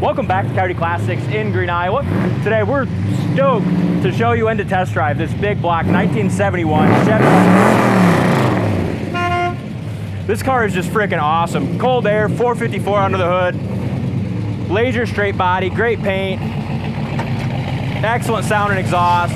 Welcome back to Coyote Classics in Green, Iowa. Today we're stoked to show you and to test drive this big block 1971 Chevy. This car is just freaking awesome. Cold air, 454 under the hood, laser straight body, great paint, excellent sound and exhaust.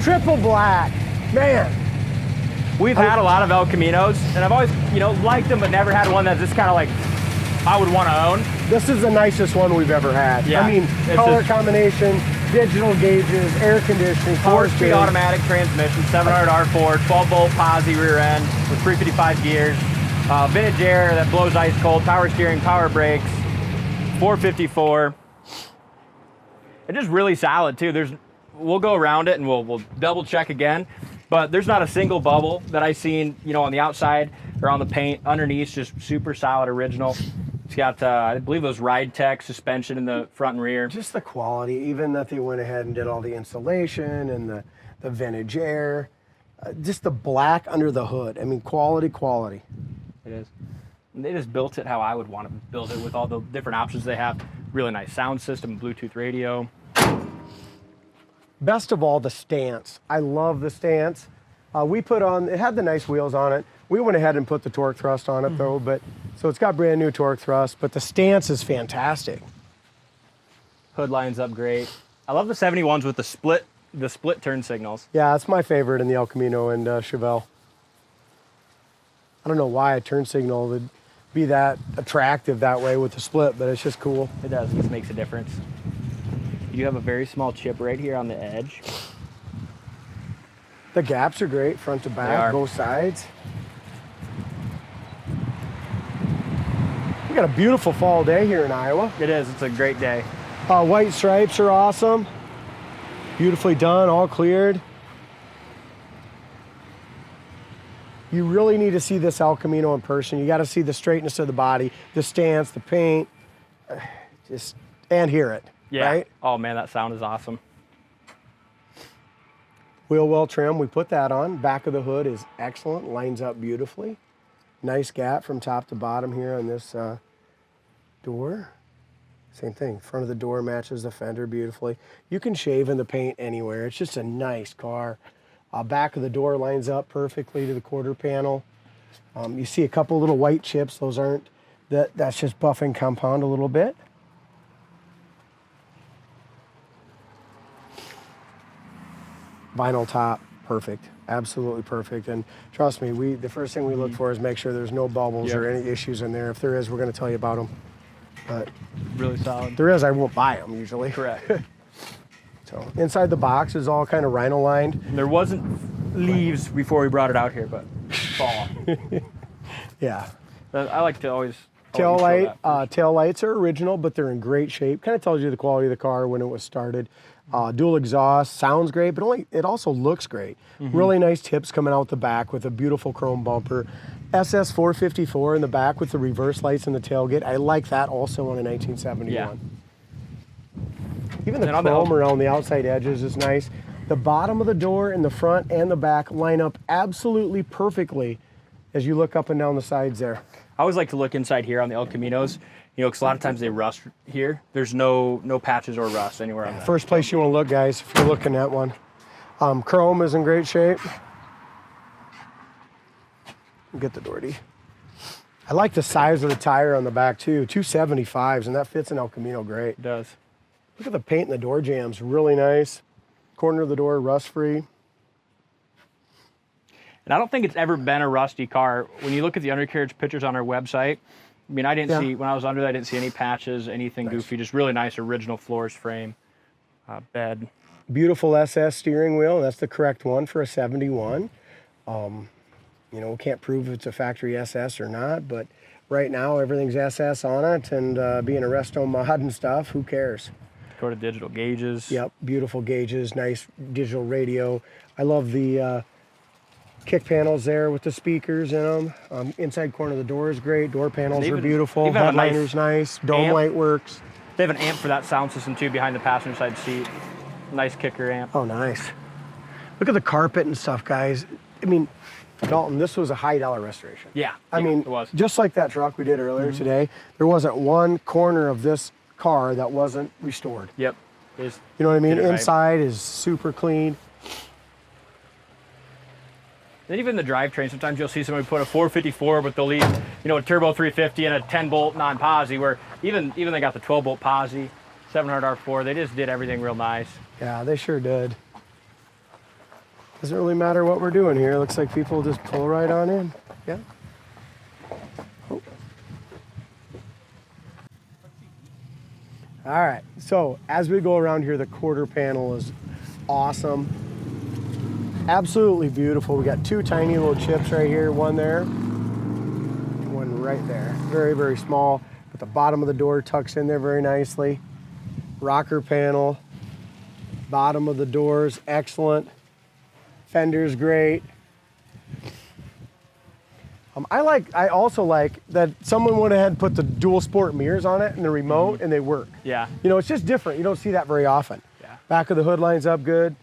Triple black, man. We've had a lot of El Caminos, and I've always, liked them, but never had one that's just kind of like I would want to own. This is the nicest one we've ever had. Yeah, I mean, color combination, digital gauges, air conditioning, power 4-speed automatic transmission, 700 R4, 12-volt Posi rear end with 355 gears, vintage air that blows ice cold, power steering, power brakes, 454. It's just really solid too. We'll go around it and we'll double check again. But there's not a single bubble that I've seen, on the outside or on the paint. Underneath, just super solid original. It's got, I believe, those Ride Tech suspension in the front and rear. Just the quality, even that they went ahead and did all the insulation and the vintage air. Just the black under the hood. I mean, quality. It is. And they just built it how I would want to build it with all the different options they have. Really nice sound system, Bluetooth radio. Best of all, the stance. I love the stance. It had the nice wheels on it. We went ahead and put the torque thrust on it though, so it's got brand new torque thrust, but the stance is fantastic. Hood lines up great. I love the 71s with the split turn signals. Yeah, it's my favorite in the El Camino and Chevelle. I don't know why a turn signal would be that attractive that way with the split, but it's just cool. It does, it just makes a difference. You have a very small chip right here on the edge. The gaps are great, front to back, both sides. We got a beautiful fall day here in Iowa. It is, it's a great day. White stripes are awesome. Beautifully done, all cleared. You really need to see this El Camino in person. You got to see the straightness of the body, the stance, the paint, and hear it. Yeah. Right? Oh man, that sound is awesome. Wheel well trim, we put that on. Back of the hood is excellent, lines up beautifully. Nice gap from top to bottom here on this door. Same thing, front of the door matches the fender beautifully. You can shave in the paint anywhere. It's just a nice car. Back of the door lines up perfectly to the quarter panel. You see a couple little white chips. Those aren't, that's just buffing compound a little bit. Vinyl top, perfect, absolutely perfect. And trust me, the first thing we look for is make sure there's no bubbles or any issues in there. If there is, we're going to tell you about them. But really solid. If there is, I won't buy them usually. Correct. So inside the box is all kind of rhino lined. There wasn't leaves before we brought it out here, but fall. Yeah. I like to always tail lights are original, but they're in great shape. Kind of tells you the quality of the car when it was started. Dual exhaust, sounds great, but it also looks great. Really nice tips coming out the back with a beautiful chrome bumper. SS 454 in the back with the reverse lights in the tailgate. I like that also on a 1971. Yeah. Even the chrome around the outside edges is nice. The bottom of the door in the front and the back line up absolutely perfectly as you look up and down the sides there. I always like to look inside here on the El Caminos, because a lot of times they rust here. There's no patches or rust anywhere on that. First place you want to look, guys, if you're looking at one. Chrome is in great shape. Get the Doherty. I like the size of the tire on the back too, 275s, and that fits an El Camino great. It does. Look at the paint in the door jambs, really nice. Corner of the door, rust-free. And I don't think it's ever been a rusty car. When you look at the undercarriage pictures on our website, I didn't see, when I was under there, I didn't see any patches, anything goofy, just really nice original floors, frame, bed. Beautiful SS steering wheel, that's the correct one for a 71. We can't prove if it's a factory SS or not, but right now everything's SS on it, and being a resto mod and stuff, who cares? Dakota digital gauges. Yep, beautiful gauges, nice digital radio. I love the kick panels there with the speakers in them. Inside corner of the door is great. Door panels are beautiful. Headliner's nice. Dome light works. They have an amp for that sound system too behind the passenger side seat. Nice kicker amp. Oh, nice. Look at the carpet and stuff, guys. Dalton, this was a high dollar restoration. Yeah, I mean, it was. just like that truck we did earlier today, there wasn't one corner of this car that wasn't restored. Yep. You know what I mean? Did it right. Inside is super clean. Then even the drivetrain, sometimes you'll see somebody put a 454, but they'll leave, a turbo 350 and a 10-bolt non-Posi, where even they got the 12-bolt Posi, 700 R4. They just did everything real nice. Yeah, they sure did. Doesn't really matter what we're doing here. Looks like people just pull right on in. Yeah. Oh. All right, so as we go around here, the quarter panel is awesome. Absolutely beautiful. We got two tiny little chips right here, one there, one right there. Very, very small, but the bottom of the door tucks in there very nicely. Rocker panel, bottom of the doors, excellent. Fender's great. I also like that someone went ahead and put the dual sport mirrors on it and the remote, and they work. Yeah. It's just different. You don't see that very often. Yeah. Back of the hood lines up good.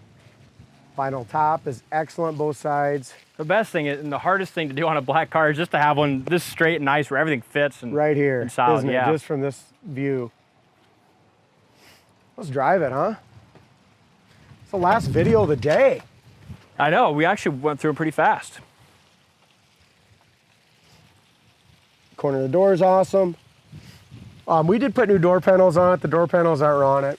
Vinyl top is excellent, both sides. The best thing is, and the hardest thing to do on a black car is just to have one this straight and nice where everything fits and right here, and solid. isn't it? Yeah. Just from this view. Let's drive it, huh? It's the last video of the day. I know. We actually went through it pretty fast. Corner of the door is awesome. We did put new door panels on it. The door panels that were on it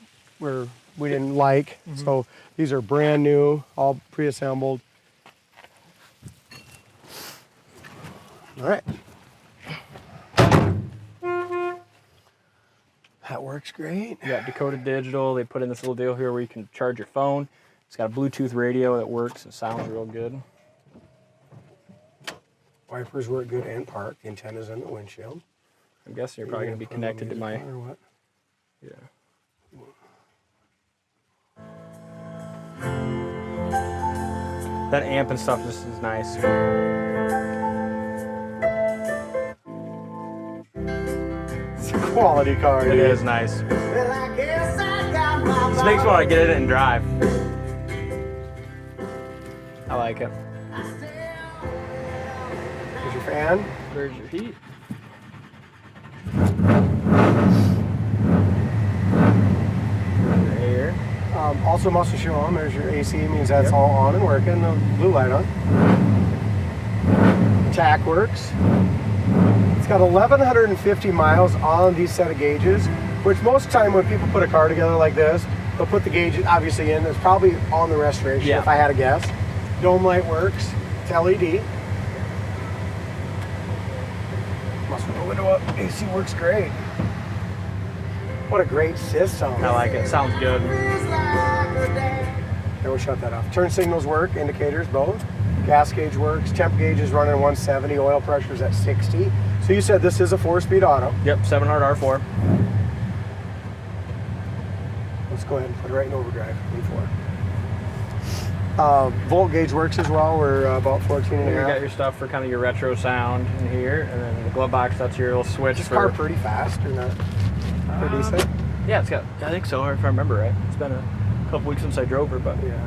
we didn't like. So these are brand new, all pre-assembled. All right. That works great. You got Dakota digital. They put in this little deal here where you can charge your phone. It's got a Bluetooth radio that works and sounds real good. Wipers work good and park. The antenna's in the windshield. I'm guessing you're probably going to be connected to my... Or what? Yeah. That amp and stuff just is nice. It's a quality car. It is nice. This makes me want to get in it and drive. I like it. Here's your fan. Where's your heat? Right here. Also muscle shoe on. There's your AC, means that's all on and working. The blue light on. Tack works. It's got 1,150 miles on these set of gauges, which most of the time when people put a car together like this, they'll put the gauges obviously in. It's probably on the restoration, if I had to guess. Dome light works. It's LED. Must put the window up. AC works great. What a great system. I like it. Sounds good. Here, we'll shut that off. Turn signals work, indicators both. Gas gauge works. Temp gauge is running 170. Oil pressure's at 60. So you said this is a 4-speed auto. Yep, 700 R4. Let's go ahead and put it right in overdrive. V4. Volt gauge works as well. We're about 14 and a You half. got your stuff for kind of your retro sound in here, and then the glove box, that's your little switch. This for... car pretty fast, or not? Pretty decent? Yeah, it's got, I think so, if I remember right. It's been a couple weeks since I drove her, but... Yeah.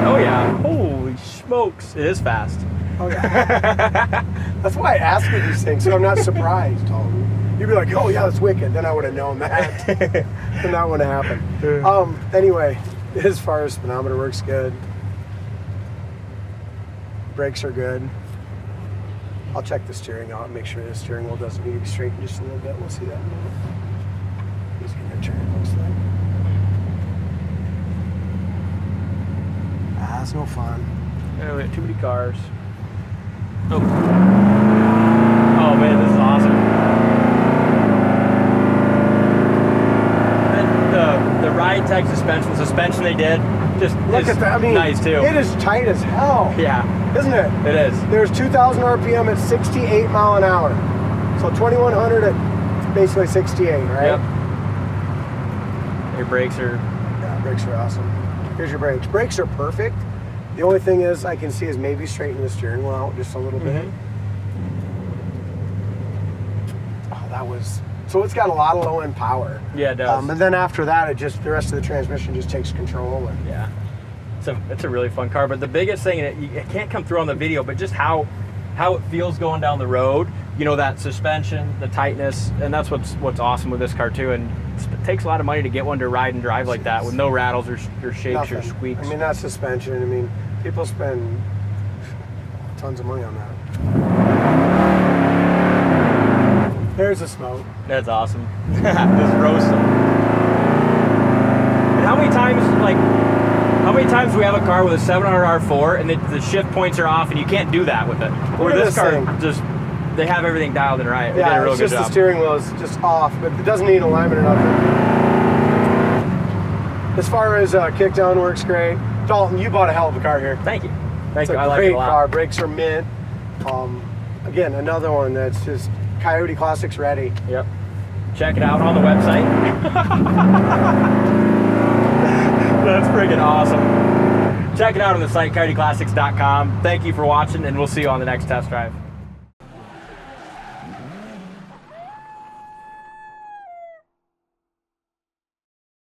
Oh yeah, holy smokes, it is fast. Oh yeah. That's why I ask you these things, so I'm not surprised, Dalton. You'd be like, oh yeah, that's wicked. Then I would have known that. Then that wouldn't have happened. Anyway, as far as speedometer works good. Brakes are good. I'll check the steering out and make sure the steering wheel doesn't need to be straightened just a little bit. We'll see that in a minute. Just getting your turn, looks like. That's no fun. Yeah, we have too many cars. Oh. Oh man, this is awesome. And the Ride Tech suspension they did, just Look at that. I mean, nice too. It is tight as hell. Yeah. Isn't it? It is. There's 2,000 RPM at 68 mile an hour. So 2,100 at basically 68, right? Yep. Your brakes are... Yeah, brakes are awesome. Here's your brakes. Brakes are perfect. The only thing is I can see is maybe straighten the steering wheel out just a little bit. Oh, that was... So it's got a lot of low end power. Yeah, it does. And then after that, the rest of the transmission just takes control. And yeah. it's a really fun car. But the biggest thing, and it can't come through on the video, but just how it feels going down the road. You know, that suspension, the tightness, and that's what's awesome with this car too. And it takes a lot of money to get one to ride and drive like that with no rattles or shakes or squeaks. I mean, that suspension. I mean, people spend tons of money on that. There's the smoke. That's awesome. This roasting. And how many times do we have a car with a 700 R4 and the shift points are off and you can't do that with it? Or this car just, they have everything dialed in right. They did a real it's good just job. the steering wheel is just off, but it doesn't need alignment or nothing. As far as kickdown works great. Dalton, you bought a hell of a car here. Thank you. It's I a like it great a lot. car. Brakes are mint. Again, another one that's just Coyote Classics ready. Yep. Check it out on the website. That's freaking awesome. Check it out on the site, coyoteclassics.com. Thank you for watching, and we'll see you on the next test drive.